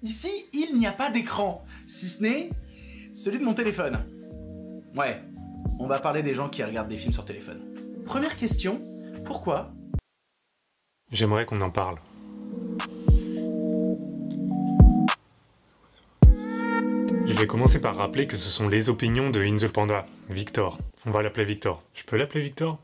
Ici, il n'y a pas d'écran, si ce n'est celui de mon téléphone. Ouais, on va parler des gens qui regardent des films sur téléphone. Première question, pourquoi? J'aimerais qu'on en parle. Je vais commencer par rappeler que ce sont les opinions de In The Panda, Victor. On va l'appeler Victor. Je peux l'appeler Victor?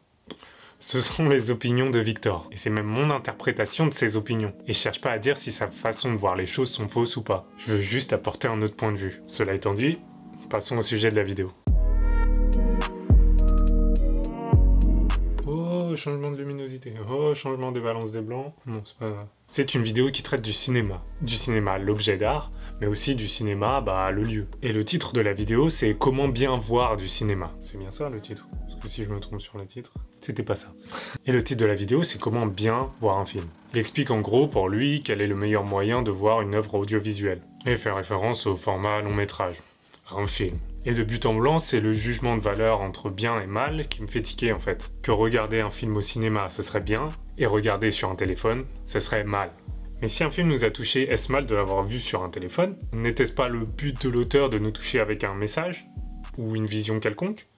Ce sont les opinions de Victor, et c'est même mon interprétation de ses opinions. Et je cherche pas à dire si sa façon de voir les choses sont fausses ou pas. Je veux juste apporter un autre point de vue. Cela étant dit, passons au sujet de la vidéo. Oh, changement de luminosité. Oh, changement des balances des blancs. Bon, c'est pas grave. C'est une vidéo qui traite du cinéma. Du cinéma, l'objet d'art, mais aussi du cinéma, le lieu. Et le titre de la vidéo, c'est « Comment bien voir du cinéma ». C'est bien ça, le titre? Parce que si je me trompe sur le titre, c'était pas ça. Et le titre de la vidéo, c'est « Comment bien voir un film ». Il explique en gros, pour lui, quel est le meilleur moyen de voir une œuvre audiovisuelle. Et fait référence au format long métrage, un film. Et de but en blanc, c'est le jugement de valeur entre bien et mal qui me fait tiquer en fait. Que regarder un film au cinéma, ce serait bien, et regarder sur un téléphone, ce serait mal. Mais si un film nous a touché, est-ce mal de l'avoir vu sur un téléphone? N'était-ce pas le but de l'auteur de nous toucher avec un message? Ou une vision quelconque?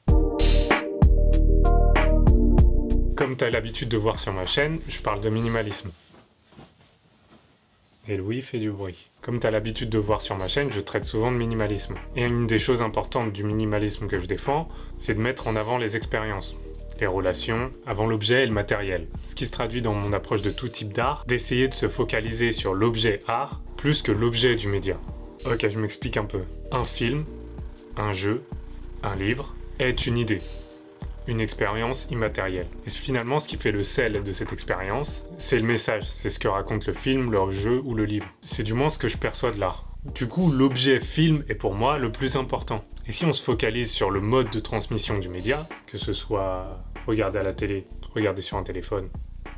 Comme t'as l'habitude de voir sur ma chaîne, je parle de minimalisme. Et Louis fait du bruit. Comme t'as l'habitude de voir sur ma chaîne, je traite souvent de minimalisme. Et une des choses importantes du minimalisme que je défends, c'est de mettre en avant les expériences, les relations, avant l'objet et le matériel. Ce qui se traduit dans mon approche de tout type d'art, d'essayer de se focaliser sur l'objet art, plus que l'objet du média. Ok, je m'explique un peu. Un film, un jeu, un livre, est une idée. Une expérience immatérielle. Et finalement, ce qui fait le sel de cette expérience, c'est le message. C'est ce que raconte le film, le jeu ou le livre. C'est du moins ce que je perçois de l'art. Du coup, l'objet film est pour moi le plus important. Et si on se focalise sur le mode de transmission du média, que ce soit regarder à la télé, regarder sur un téléphone,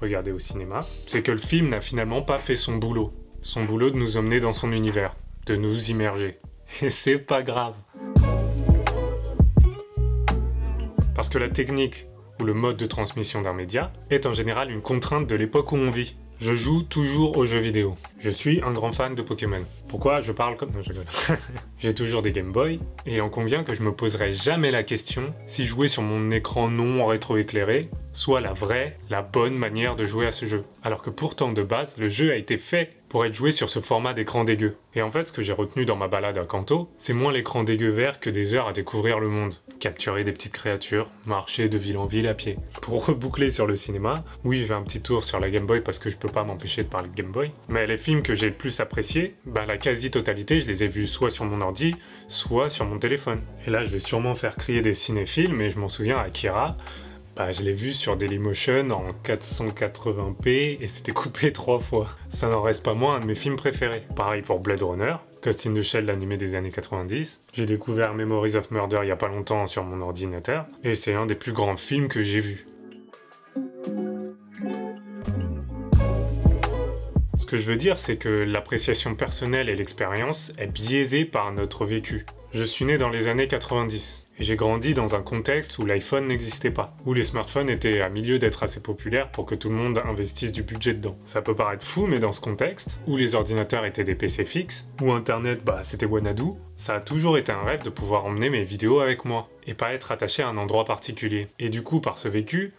regarder au cinéma, c'est que le film n'a finalement pas fait son boulot. Son boulot de nous emmener dans son univers, de nous immerger. Et c'est pas grave. Parce que la technique ou le mode de transmission d'un média est en général une contrainte de l'époque où on vit. Je joue toujours aux jeux vidéo. Je suis un grand fan de Pokémon. Pourquoi je parle comme... Non, je rigole. J'ai toujours des Game Boy, et on convient que je me poserai jamais la question si jouer sur mon écran non rétroéclairé soit la vraie, la bonne manière de jouer à ce jeu. Alors que pourtant, de base, le jeu a été fait pour être joué sur ce format d'écran dégueu. Et en fait, ce que j'ai retenu dans ma balade à Kanto, c'est moins l'écran dégueu vert que des heures à découvrir le monde. Capturer des petites créatures, marcher de ville en ville à pied. Pour reboucler sur le cinéma, oui, j'ai fait un petit tour sur la Game Boy parce que je peux pas m'empêcher de parler de Game Boy. Mais les films que j'ai le plus appréciés, la quasi-totalité, je les ai vus soit sur mon ordi, soit sur mon téléphone. Et là, je vais sûrement faire crier des cinéphiles, mais je m'en souviens, Akira, je l'ai vu sur Dailymotion en 480p et c'était coupé 3 fois. Ça n'en reste pas moins un de mes films préférés. Pareil pour Blade Runner, Ghost in the Shell, l'animé des années 90. J'ai découvert Memories of Murder il y a pas longtemps sur mon ordinateur et c'est un des plus grands films que j'ai vu. Ce que je veux dire, c'est que l'appréciation personnelle et l'expérience est biaisée par notre vécu. Je suis né dans les années 90. Et j'ai grandi dans un contexte où l'iPhone n'existait pas, où les smartphones étaient à milieu d'être assez populaires pour que tout le monde investisse du budget dedans. Ça peut paraître fou, mais dans ce contexte, où les ordinateurs étaient des PC fixes, où Internet, c'était Wanadu, ça a toujours été un rêve de pouvoir emmener mes vidéos avec moi, et pas être attaché à un endroit particulier. Et du coup, par ce vécu,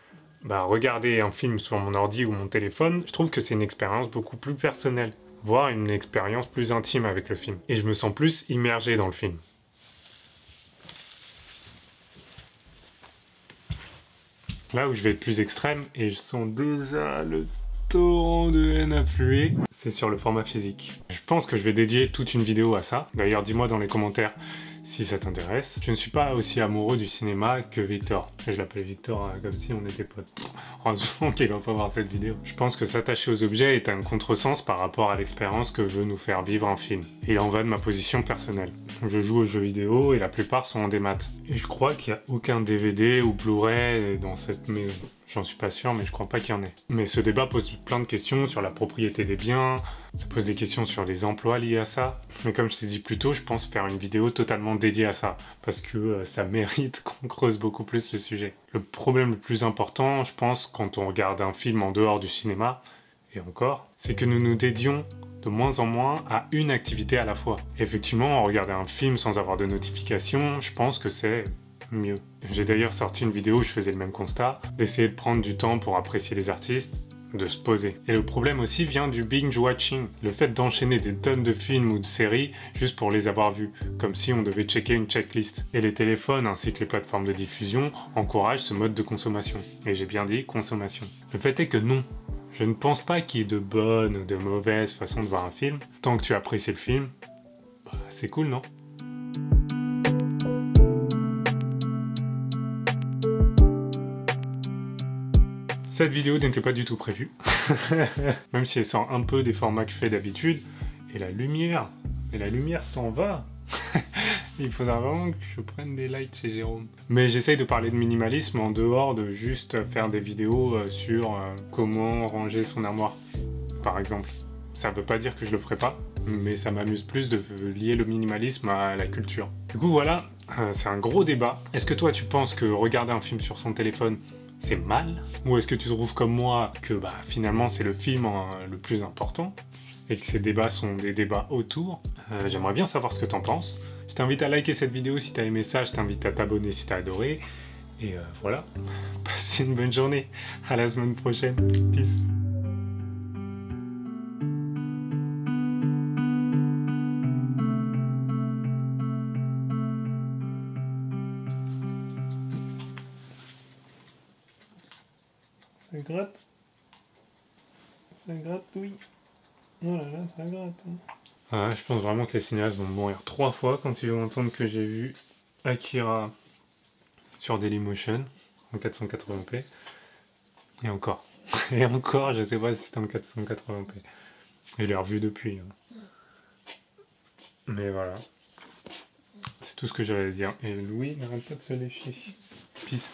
regarder un film sur mon ordi ou mon téléphone, je trouve que c'est une expérience beaucoup plus personnelle, voire une expérience plus intime avec le film. Et je me sens plus immergé dans le film. Là où je vais être plus extrême, et je sens déjà le torrent de haine affluer, c'est sur le format physique. Je pense que je vais dédier toute une vidéo à ça. D'ailleurs, dis-moi dans les commentaires si ça t'intéresse. Je ne suis pas aussi amoureux du cinéma que Victor. Je l'appelle Victor comme si on était potes. Heureusement qu'il va pas voir cette vidéo. Je pense que s'attacher aux objets est un contresens par rapport à l'expérience que veut nous faire vivre un film. Et il en va de ma position personnelle. Je joue aux jeux vidéo et la plupart sont en démat. Et je crois qu'il n'y a aucun DVD ou Blu-ray dans cette maison. J'en suis pas sûr, mais je crois pas qu'il y en ait. Mais ce débat pose plein de questions sur la propriété des biens, ça pose des questions sur les emplois liés à ça. Mais comme je t'ai dit plus tôt, je pense faire une vidéo totalement dédiée à ça, parce que ça mérite qu'on creuse beaucoup plus le sujet. Le problème le plus important, je pense, quand on regarde un film en dehors du cinéma, et encore, c'est que nous nous dédions de moins en moins à une activité à la fois. Effectivement, regarder un film sans avoir de notification, je pense que c'est mieux. J'ai d'ailleurs sorti une vidéo où je faisais le même constat, d'essayer de prendre du temps pour apprécier les artistes, de se poser. Et le problème aussi vient du binge watching, le fait d'enchaîner des tonnes de films ou de séries juste pour les avoir vus, comme si on devait checker une checklist. Et les téléphones ainsi que les plateformes de diffusion encouragent ce mode de consommation. Et j'ai bien dit consommation. Le fait est que non. Je ne pense pas qu'il y ait de bonnes ou de mauvaises façons de voir un film. Tant que tu apprécies le film, bah, c'est cool, non ? Cette vidéo n'était pas du tout prévue, même si elle sort un peu des formats que je fais d'habitude. Et la lumière s'en va. Il faudra vraiment que je prenne des lights chez Jérôme. Mais j'essaye de parler de minimalisme en dehors de juste faire des vidéos sur comment ranger son armoire, par exemple. Ça veut pas dire que je le ferai pas, mais ça m'amuse plus de lier le minimalisme à la culture. Du coup voilà, c'est un gros débat. Est-ce que toi tu penses que regarder un film sur son téléphone c'est mal? Ou est-ce que tu trouves comme moi que finalement c'est le film le plus important et que ces débats sont des débats autour? J'aimerais bien savoir ce que t'en penses. Je t'invite à liker cette vidéo si t'as aimé ça, je t'invite à t'abonner si t'as adoré. Et voilà, passe une bonne journée. À la semaine prochaine. Peace. Ça gratte. Ça gratte, oui. Oh là là, ça gratte. Ah, je pense vraiment que les cinéastes vont mourir 3 fois quand ils vont entendre que j'ai vu Akira sur Dailymotion en 480p. Et encore. Et encore, je sais pas si c'était en 480p. Je l'ai revu depuis. Mais voilà. C'est tout ce que j'avais à dire. Et Louis n'arrête pas de se lécher. Peace.